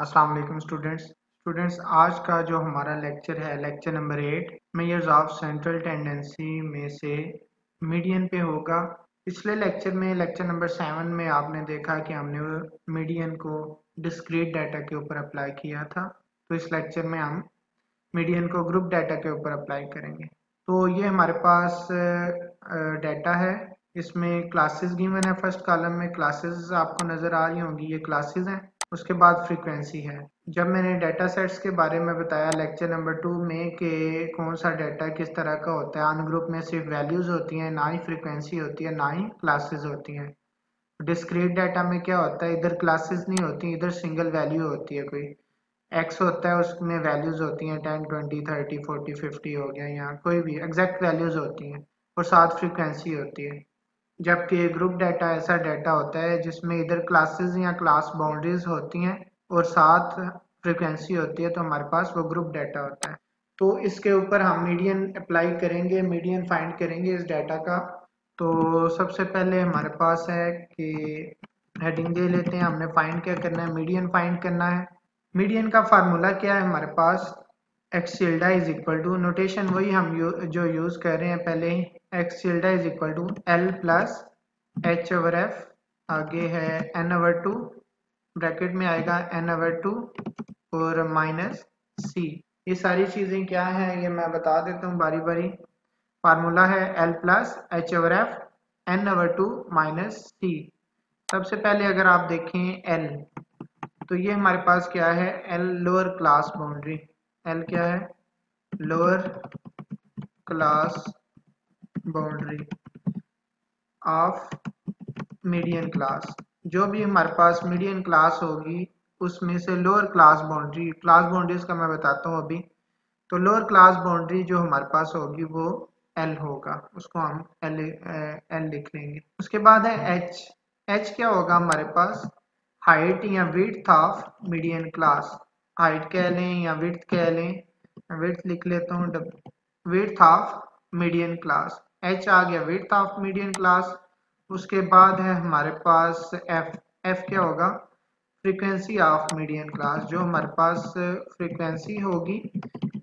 अस्सलाम वालेकुम स्टूडेंट्स आज का जो हमारा लेक्चर है lecture number 8 measures of central tendency में से मीडियन पे होगा। पिछले लेक्चर में लेक्चर नंबर 7 में आपने देखा कि हमने मीडियन को डिस्क्रीट डाटा के ऊपर अप्लाई किया था। तो इस लेक्चर में हम मीडियन को ग्रुप डाटा के ऊपर अप्लाई करेंगे। तो ये हमारे पास डाटा है, इसमें क्लासेस गिवन है। फर्स्ट कॉलम में क्लासेस आपको नज़र आ रही होंगी, ये क्लासेस हैं। उसके बाद फ्रीक्वेंसी है। जब मैंने डाटा सेट्स के बारे में बताया लेक्चर नंबर 2 में कि कौन सा डाटा किस तरह का होता है, अन ग्रुप में सिर्फ वैल्यूज़ होती हैं, ना ही फ्रीक्वेंसी होती है, ना ही क्लासेस होती हैं। डिस्क्रीट डाटा में क्या होता है, इधर क्लासेस नहीं होती, इधर सिंगल वैल्यू होती है। कोई एक्स होता है, उसमें वैल्यूज होती हैं 10 20 30 40 50 हो गया, यहाँ कोई भी एग्जैक्ट वैल्यूज होती हैं और साथ फ्रीक्वेंसी होती है। जबकि ग्रुप डाटा ऐसा डाटा होता है जिसमें इधर क्लासेस या क्लास बाउंड्रीज होती हैं और साथ फ्रीक्वेंसी होती है, तो हमारे पास वो ग्रुप डाटा होता है। तो इसके ऊपर हम मीडियन अप्लाई करेंगे, मीडियन फाइंड करेंगे इस डाटा का। तो सबसे पहले हमारे पास है कि हेडिंग दे लेते हैं, हमने फाइंड क्या करना है, मीडियन फाइंड करना है। मीडियन का फार्मूला क्या है हमारे पास, X tilde is equal to, notation वही हम जो यूज कर रहे हैं पहले ही, X tilde is equal to L plus H over F, आगे है एन ओवर टू, ब्रैकेट में आएगा एन ओवर टू और माइनस सी। ये सारी चीजें क्या है ये मैं बता देता हूँ बारी बारी। फार्मूला है L plus H over F N over two minus C. सबसे पहले अगर आप देखें एल, तो ये हमारे पास क्या है, L lower class boundary. L क्या है, lower class boundary of median class. जो भी हमारे पास मीडियन क्लास होगी उसमें से lower class boundary, class boundaries का मैं बताता हूँ अभी। तो लोअर क्लास बाउंड्री जो हमारे पास होगी वो एल होगा, उसको हम एल लिख लेंगे। उसके बाद है एच। एच क्या होगा हमारे पास, हाइट या width of median class. Height कह लें या विड्थ कह लें, विड्थ लिख लेता हूँ, width of median class. H आ गया विड्थ ऑफ मीडियन क्लास। उसके बाद है हमारे पास एफ। एफ क्या होगा, फ्रीक्वेंसी ऑफ मीडियन क्लास। जो हमारे पास फ्रीक्वेंसी होगी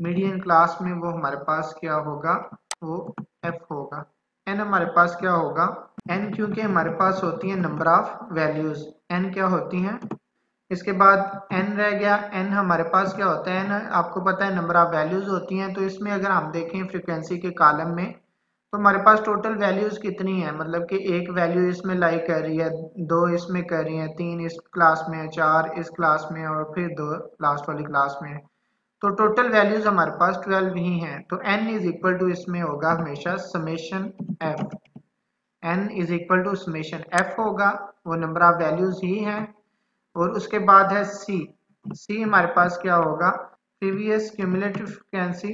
मीडियन क्लास में वो हमारे पास क्या होगा, वो एफ होगा। एन हमारे पास क्या होगा, एन क्योंकि हमारे पास होती है नंबर ऑफ वैल्यूज, एन क्या होती हैं। इसके बाद एन रह गया, एन हमारे पास क्या होता है, एन आपको पता है नंबर ऑफ वैल्यूज होती हैं। तो इसमें अगर हम देखें फ्रीक्वेंसी के कॉलम में, तो हमारे पास टोटल वैल्यूज कितनी है, मतलब कि एक वैल्यू इसमें लाई कर रही है, दो इसमें कर रही है, तीन इस क्लास में है, चार इस क्लास में और फिर दो लास्ट वाली क्लास में है। तो टोटल वैल्यूज हमारे पास 12 ही हैं। तो n इज इक्वल टू इसमें होगा हमेशा summation f। n is equal to summation f होगा, वो नंबर ऑफ वैल्यूज ही हैं। और उसके बाद है c। c हमारे पास क्या होगा, previous cumulative frequency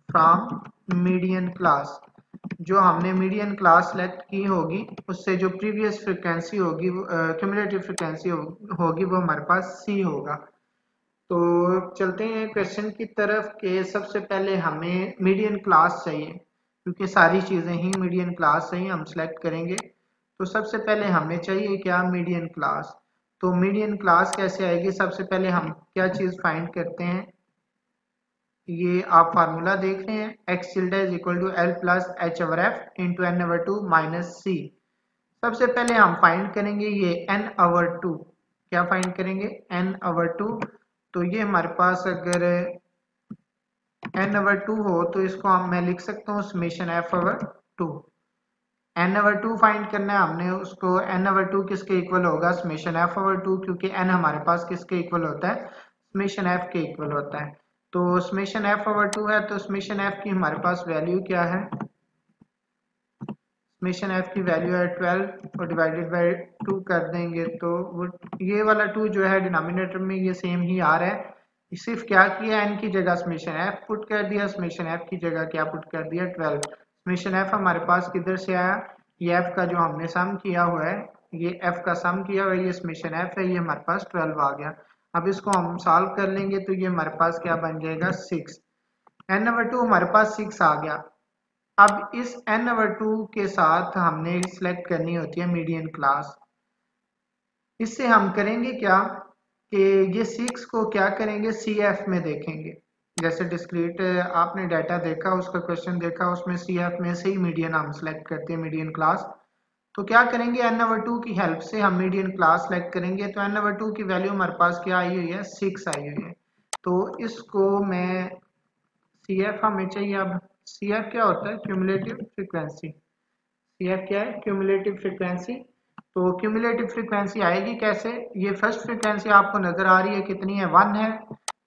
from median class. जो हमने मीडियन क्लास सेलेक्ट की होगी उससे जो प्रीवियस फ्रीक्वेंसी होगी, क्यूमुलेटिव फ्रीक्वेंसी होगी वो हमारे पास c होगा। तो चलते हैं क्वेश्चन की तरफ के सबसे पहले हमें मीडियन क्लास चाहिए, क्योंकि सारी चीज़ें ही मीडियन क्लास से ही हम सेलेक्ट करेंगे। तो सबसे पहले हमें चाहिए क्या, मीडियन क्लास। तो मीडियन क्लास कैसे आएगी, सबसे पहले हम क्या चीज़ फाइंड करते हैं, ये आप फार्मूला देख रहे हैं, X tilde is equal to L plus H over F into N over two minus C. सबसे पहले हम फाइंड करेंगे ये n ओवर टू। क्या फाइंड करेंगे, n ओवर टू। तो ये हमारे पास अगर n ओवर टू हो तो इसको मैं लिख सकता हूँ summation f over two. n over two find करना है हमने, उसको n ओवर टू किसके इक्वल होगा, समेशन f ओवर टू, क्योंकि n हमारे पास किसके इक्वल होता है, समेशन f के इक्वल होता है। तो समेशन f ओवर टू है, तो समेशन f की हमारे पास वैल्यू क्या है, समेशन f की वैल्यू है 12 और डिवाइडेड बाय 2 कर देंगे तो वो ये वाला 2 जो है डिनोमिनेटर में ये सेम ही आ रहा है। सिर्फ क्या किया, n की जगह समेशन f पुट कर दिया, समेशन f की जगह क्या पुट कर दिया 12। समेशन f हमारे पास किधर से आया, ये f का जो हमने सम किया हुआ है, ये f का सम किया हुआ है, ये समेशन f है, ये हमारे पास 12 आ गया। अब इसको हम सॉल्व कर लेंगे तो ये हमारे पास क्या बन जाएगा 6। n ओवर 2 हमारे पास 6 आ गया। अब इस n ओवर 2 के साथ हमने सिलेक्ट करनी होती है मीडियन क्लास। इससे हम करेंगे क्या, कि ये 6 को क्या करेंगे, CF में देखेंगे। जैसे डिस्क्रीट आपने डाटा देखा, उसका क्वेश्चन देखा, उसमें CF में से ही मीडियन हम सेलेक्ट करते हैं, मीडियन क्लास। तो क्या करेंगे, n/2 की हेल्प से हम मीडियन क्लास सेलेक्ट करेंगे। तो n/2 की वैल्यू हमारे पास क्या आई हुई है, 6 आई हुई है। तो इसको मैं CF हमें चाहिए। अब CF क्या होता है, क्यूमुलेटिव फ्रीक्वेंसी। CF क्या है, क्यूमुलेटिव फ्रीक्वेंसी। तो क्यूमुलेटिव फ्रीक्वेंसी आएगी कैसे, ये फर्स्ट फ्रीक्वेंसी आपको नजर आ रही है कितनी है, 1 है।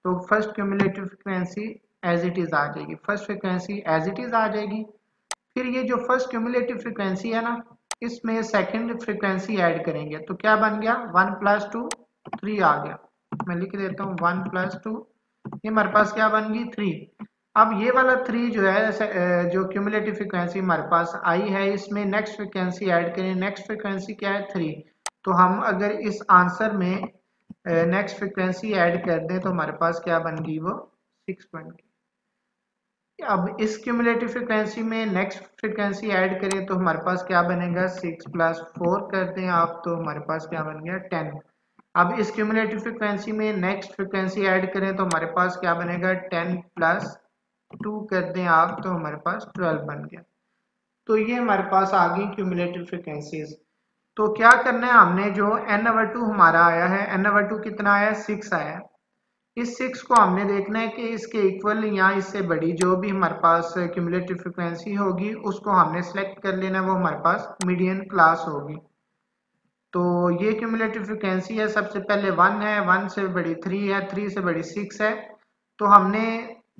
तो first cumulative frequency as it is आ जाएगी, first frequency as it is आ जाएगी। फिर ये जो फर्स्ट क्यूमुलेटिव फ्रीक्वेंसी है ना, इसमें सेकंड फ्रीक्वेंसी ऐड करेंगे। तो क्या बन गया, 1 + 2 3 आ गया। मैं लिख देता हूँ 1 + 2, ये हमारे पास क्या बन गई, 3। अब ये वाला 3 जो है, जो क्यूमुलेटिव फ्रीक्वेंसी हमारे पास आई है, इसमें नेक्स्ट फ्रीक्वेंसी ऐड करें। नेक्स्ट फ्रीक्वेंसी क्या है, 3। तो हम अगर इस आंसर में नेक्स्ट फ्रीक्वेंसी ऐड कर दें तो हमारे पास क्या बन गई, वो 6 बन गई। अब इस क्यूमुलेटिव फ्रीक्वेंसी में नेक्स्ट फ्रीक्वेंसी ऐड करें तो हमारे पास क्या बनेगा, 6 + 4 कर दें आप तो हमारे पास क्या बन गया, 10। अब इस क्यूमुलेटिव फ्रीक्वेंसी में नेक्स्ट फ्रीक्वेंसी ऐड करें तो हमारे पास क्या बनेगा, 10 + 2 कर दें आप तो हमारे पास 12 बन गया। तो ये हमारे पास आ गई क्यूमुलेटिव फ्रीक्वेंसीज। तो क्या करना है, हमने जो n/2 हमारा आया है, n/2 कितना आया, 6 आया है। इस 6 को हमने देखना है कि इसके इक्वल या इससे बड़ी जो भी हमारे पास क्यूमुलेटिव फ्रीक्वेंसी होगी उसको हमने सेलेक्ट कर लेना है, वो हमारे पास मीडियन क्लास होगी। तो ये क्यूमुलेटिव फ्रीक्वेंसी है, सबसे पहले 1 है, 1 से बड़ी 3 है, 3 से बड़ी 6 है। तो हमने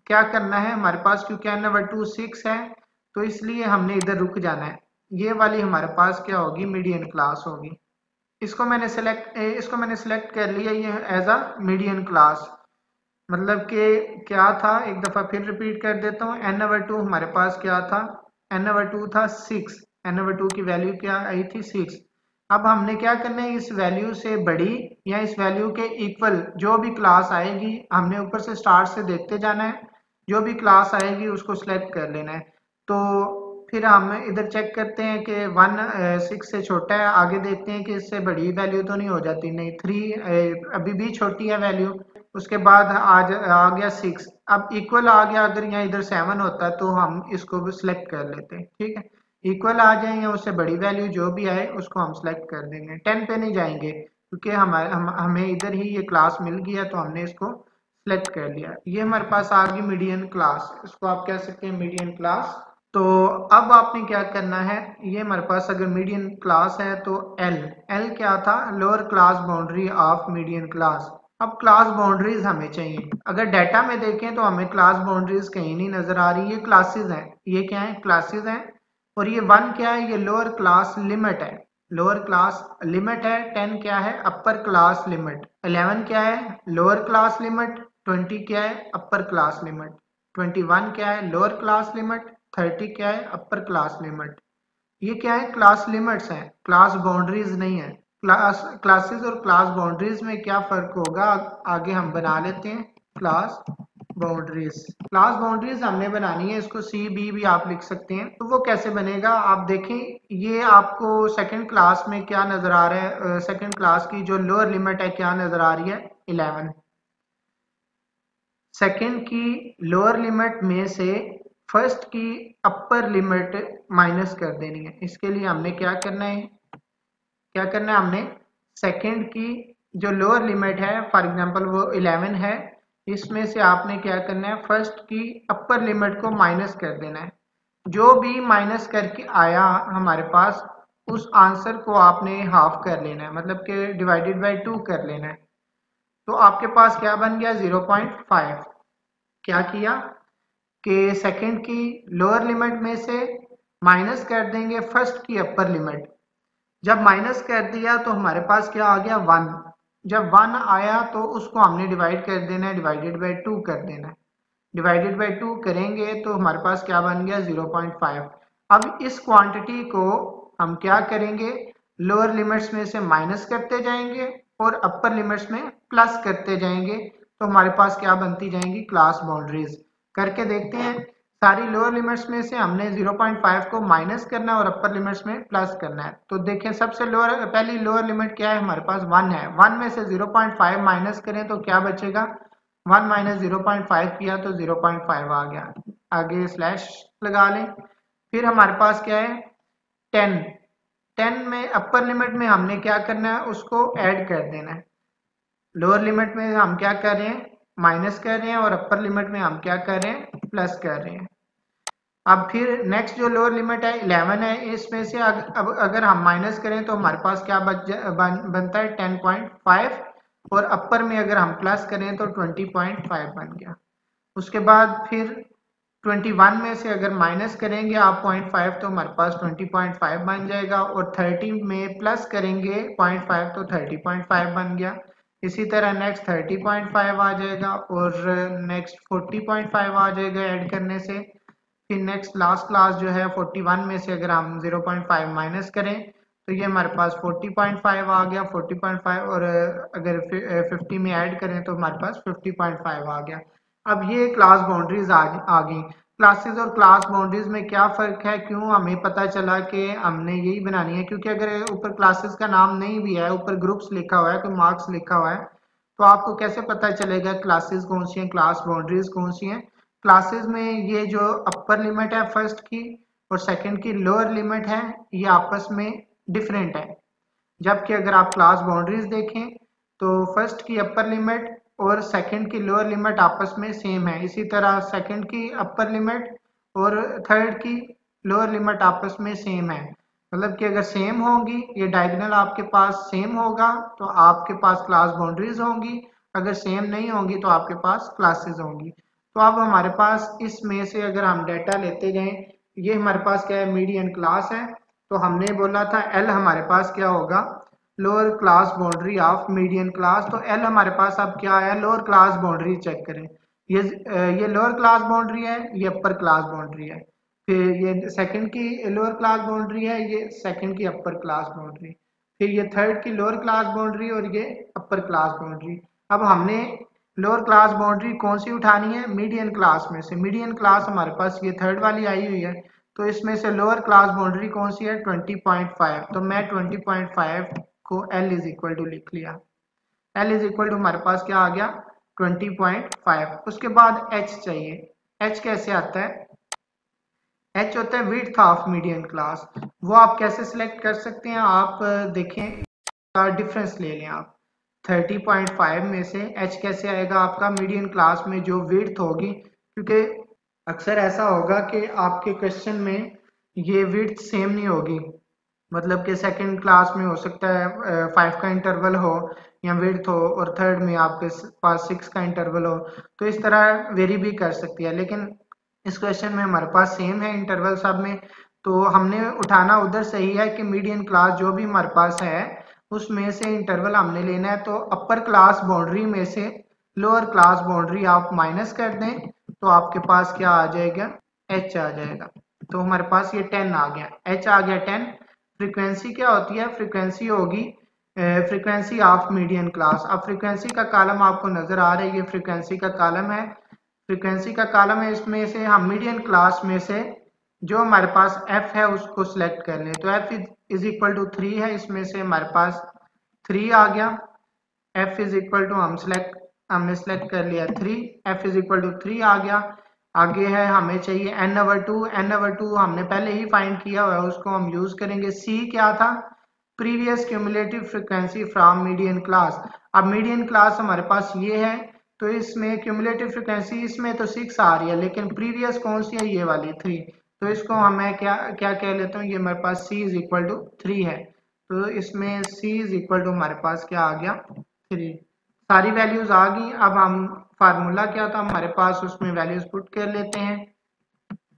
क्या करना है, हमारे पास क्योंकि n/2 6 है तो इसलिए हमने इधर रुक जाना है। ये वाली हमारे पास क्या होगी, मीडियन क्लास होगी। इसको मैंने सेलेक्ट कर लिया ये एज अ मीडियन क्लास। मतलब कि क्या था, एक दफा फिर रिपीट कर देता हूँ। n/2 हमारे पास क्या था, n/2 था 6। n/2 की वैल्यू क्या आई थी, 6। अब हमने क्या करना है, इस वैल्यू से बड़ी या इस वैल्यू के इक्वल जो भी क्लास आएगी, हमने ऊपर से स्टार्ट से देखते जाना है, जो भी क्लास आएगी उसको सिलेक्ट कर लेना है। तो फिर हम इधर चेक करते हैं कि 1 6 से छोटा है, आगे देखते हैं कि इससे बड़ी वैल्यू तो नहीं हो जाती, नहीं 3 अभी भी छोटी है वैल्यू। उसके बाद आ गया 6, अब इक्वल आ गया। अगर यहाँ इधर 7 होता तो हम इसको भी सिलेक्ट कर लेते हैं, ठीक है। इक्वल आ जाए या उससे बड़ी वैल्यू जो भी आए उसको हम सिलेक्ट कर देंगे। 10 पे नहीं जाएंगे क्योंकि हमें इधर ही ये क्लास मिल गया तो हमने इसको सिलेक्ट कर लिया। ये हमारे पास आ गई मीडियन क्लास, इसको आप कह सकते हैं मीडियन क्लास। तो अब आपने क्या करना है, ये हमारे पास अगर मीडियन क्लास है तो एल क्या था, lower class boundary of median class. अब क्लास बाउंड्रीज हमें चाहिए। अगर डाटा में देखें तो हमें क्लास बाउंड्रीज कहीं नहीं नजर आ रही। ये क्लासेस हैं, ये क्या है, क्लासेस हैं। और ये 1 क्या है, ये लोअर क्लास लिमिट है, लोअर क्लास लिमिट है। 10 क्या है, अपर क्लास लिमिट। 11 क्या है, लोअर क्लास लिमिट। 20 क्या है, अपर क्लास लिमिट। 21 क्या है, लोअर क्लास लिमिट। 30 क्या है, अपर क्लास लिमिट। ये क्या है, क्लास लिमिट्स हैं, क्लास बाउंड्रीज नहीं है। क्लासेस और क्लास बाउंड्रीज में क्या फर्क होगा, आगे हम बना लेते हैं। क्लास बाउंड्रीज हमने बनानी है, इसको CB भी आप लिख सकते हैं। तो वो कैसे बनेगा, आप देखें। ये आपको सेकंड क्लास में क्या नजर आ रहा है, सेकंड क्लास की जो लोअर लिमिट है क्या नजर आ रही है, 11। सेकंड की लोअर लिमिट में से फर्स्ट की अपर लिमिट माइनस कर देनी है। इसके लिए हमने क्या करना है, हमने सेकंड की जो लोअर लिमिट है, फॉर एग्जांपल वो 11 है, इसमें से आपने क्या करना है, फर्स्ट की अपर लिमिट को माइनस कर देना है। जो भी माइनस करके आया हमारे पास, उस आंसर को आपने हाफ कर लेना है, मतलब कि डिवाइडेड बाय 2 कर लेना है। तो आपके पास क्या बन गया, 0.5। क्या किया कि सेकंड की लोअर लिमिट में से माइनस कर देंगे फर्स्ट की अपर लिमिट। जब माइनस कर दिया तो हमारे पास क्या आ गया, 1। जब 1 आया तो उसको हमने डिवाइड कर देना है, डिवाइडेड बाय 2 कर देना है। डिवाइडेड बाय 2 करेंगे तो हमारे पास क्या बन गया, 0.5। अब इस क्वांटिटी को हम क्या करेंगे, लोअर लिमिट्स में से माइनस करते जाएंगे और अपर लिमिट्स में प्लस करते जाएंगे। तो हमारे पास क्या बनती जाएंगी, क्लास बाउंड्रीज। करके देखते हैं। सारी लोअर लिमिट्स में से हमने 0.5 को माइनस करना है और अपर लिमिट्स में प्लस करना है। तो देखें सबसे लोअर पहली लोअर लिमिट क्या है, हमारे पास 1 है। 1 में से 0.5 माइनस करें तो क्या बचेगा, 1 माइनस 0.5 किया तो 0.5 आ गया, आगे स्लैश लगा लें। फिर हमारे पास क्या है 10, 10 में अपर लिमिट में हमने क्या करना है, उसको ऐड कर देना है। लोअर लिमिट में हम क्या कर रहे हैं, माइनस कर रहे हैं, और अपर लिमिट में हम क्या कर रहे हैं, प्लस कर रहे हैं। अब फिर नेक्स्ट जो लोअर लिमिट है 11 है, इसमें से अब अगर हम माइनस करें तो हमारे पास क्या बनता है 10.5, और अपर में अगर हम प्लस करें तो 20.5 बन गया। उसके बाद फिर 21 में से अगर माइनस करेंगे आप 0.5 तो हमारे पास 20.5 बन जाएगा, और 30 में प्लस करेंगे 0.5 तो 30.5 बन गया। इसी तरह नेक्स्ट 30.5 आ जाएगा, और नेक्स्ट 40.5 आ जाएगा ऐड करने से। फिर नेक्स्ट लास्ट क्लास जो है 41 में से अगर हम 0.5 माइनस करें तो ये हमारे पास 40.5 आ गया, 40.5, और अगर 50 में ऐड करें तो हमारे पास 50.5 आ गया। अब ये क्लास बाउंड्रीज आ गई। क्लासेस और क्लास बाउंड्रीज में क्या फर्क है, क्यों हमें पता चला कि हमने यही बनानी है, क्योंकि अगर ऊपर क्लासेस का नाम नहीं भी है, ऊपर ग्रुप्स लिखा हुआ है, कोई मार्क्स लिखा हुआ है, तो आपको कैसे पता चलेगा क्लासेस कौन सी हैं, क्लास बाउंड्रीज कौन सी हैं। क्लासेस में ये जो अपर लिमिट है फर्स्ट की और सेकंड की लोअर लिमिट है, ये आपस में डिफरेंट है। जबकि अगर आप क्लास बाउंड्रीज देखें तो फर्स्ट की अपर लिमिट और सेकंड की लोअर लिमिट आपस में सेम है। इसी तरह सेकंड की अपर लिमिट और थर्ड की लोअर लिमिट आपस में सेम है। मतलब कि अगर सेम होंगी, ये डायगोनल आपके पास सेम होगा तो आपके पास क्लास बाउंड्रीज होंगी, अगर सेम नहीं होंगी तो आपके पास क्लासेस होंगी। तो अब हमारे पास इसमें से अगर हम डेटा लेते गए, ये हमारे पास क्या है, मीडियन क्लास है। तो हमने बोला था एल हमारे पास क्या होगा, lower class boundary of median class. तो एल हमारे पास अब क्या आया, लोअर क्लास बाउंड्री चेक करें। ये लोअर क्लास बाउंड्री है, ये अपर क्लास बाउंड्री है। फिर ये सेकंड की लोअर क्लास बाउंड्री है, ये सेकंड की अपर क्लास बाउंड्री। फिर ये थर्ड की लोअर क्लास बाउंड्री और ये अपर क्लास बाउंड्री। अब हमने लोअर क्लास बाउंड्री कौन सी उठानी है, मीडियन क्लास में से। मीडियन क्लास हमारे पास ये थर्ड वाली आई हुई है, तो इसमें से लोअर क्लास बाउंड्री कौन सी है, 20.5। तो मैं 20.5 को L इज इक्वल टू लिख लिया। L इज इक्वल टू हमारे पास क्या आ गया 20.5। उसके बाद H चाहिए। H कैसे आता है, H होता है विड्थ ऑफ मीडियन क्लास। वो आप कैसे सिलेक्ट कर सकते हैं, आप देखें डिफरेंस ले लें आप 30.5 में से H कैसे आएगा आपका, मीडियन क्लास में जो विड्थ होगी, क्योंकि अक्सर ऐसा होगा कि आपके क्वेश्चन में ये विड्थ सेम नहीं होगी। मतलब कि सेकंड क्लास में हो सकता है 5 का इंटरवल हो या विड्थ हो, और थर्ड में आपके पास 6 का इंटरवल हो, तो इस तरह वेरी भी कर सकती है। लेकिन इस क्वेश्चन में हमारे पास सेम है इंटरवल सब में, तो हमने उठाना उधर सही है कि मीडियन क्लास जो भी हमारे पास है उसमें से इंटरवल हमने लेना है। तो अपर क्लास बाउंड्री में से लोअर क्लास बाउंड्री आप माइनस कर दें तो आपके पास क्या आ जाएगा, H आ जाएगा। तो हमारे पास ये 10 आ गया, H आ गया 10। फ्रीक्वेंसी क्या होती है, फ्रीक्वेंसी होगी फ्रीक्वेंसी ऑफ मीडियन क्लास। अब फ्रीक्वेंसी का कॉलम आपको नजर आ रहा है, ये फ्रीक्वेंसी का कॉलम है, फ्रीक्वेंसी का कॉलम है। इसमें से हम मीडियन क्लास में से जो हमारे पास f है उसको सिलेक्ट कर लें। तो f इज इक्वल टू 3 है, इसमें से हमारे पास 3 आ गया। f इज इक्वल टू हमने सेलेक्ट कर लिया 3, f इज इक्वल टू 3 आ गया। आगे है हमें चाहिए n/2, n/2 हमने पहले ही फाइंड किया हुआ है, उसको हम यूज करेंगे। c क्या था, previous cumulative frequency from median class. अब मीडियन क्लास हमारे पास ये है, तो इसमें क्यूमुलेटिव फ्रीक्वेंसी इसमें तो 6 आ रही है, लेकिन प्रीवियस कौन सी है, ये वाली 3। तो इसको हमें क्या क्या कह लेता हूँ, ये हमारे पास c इज इक्वल टू 3 है। तो इसमें c इज इक्वल टू हमारे पास क्या आ गया 3। सारी वैल्यूज आ गई। अब हम फार्मूला क्या था हमारे पास, उसमें वैल्यूज पुट कर लेते हैं।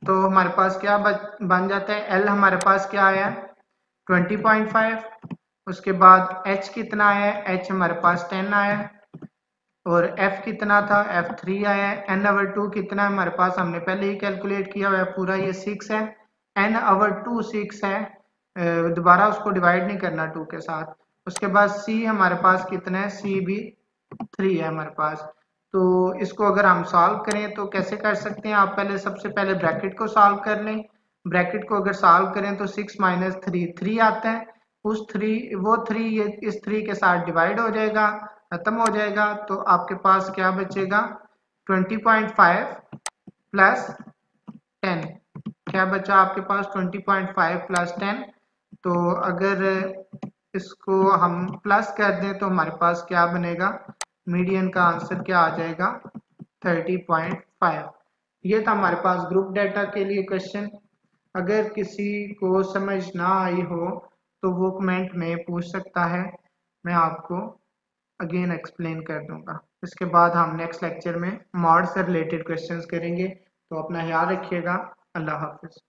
तो हमारे पास क्या बन जाता है, L हमारे पास क्या आया 20.5। उसके बाद H कितना आया, H हमारे पास 10 आया, और F कितना था, F 3 आया है। n/2 कितना है हमारे पास, हमने पहले ही कैलकुलेट किया हुआ है, पूरा ये 6 है। n/2 6 है, दोबारा उसको डिवाइड नहीं करना 2 के साथ। उसके बाद C हमारे पास कितना है, C भी 3 है हमारे पास। तो इसको अगर हम सॉल्व करें तो कैसे कर सकते हैं, आप पहले सबसे पहले ब्रैकेट को सॉल्व कर लें। ब्रैकेट को अगर सॉल्व करें तो 6 माइनस 3 3 आता है। उस 3 वो 3 ये इस 3 के साथ डिवाइड हो जाएगा, खत्म हो जाएगा। तो आपके पास क्या बचेगा, 20.5 प्लस 10। क्या बचा आपके पास, 20.5 प्लस 10। तो अगर इसको हम प्लस कर दें तो हमारे पास क्या बनेगा, मीडियन का आंसर क्या आ जाएगा, 30.5। ये था हमारे पास ग्रुप डाटा के लिए क्वेश्चन। अगर किसी को समझ ना आई हो तो वो कमेंट में पूछ सकता है, मैं आपको अगेन एक्सप्लेन कर दूंगा। इसके बाद हम नेक्स्ट लेक्चर में मॉड से रिलेटेड क्वेश्चंस करेंगे। तो अपना ख्याल रखिएगा। अल्लाह हाफिज।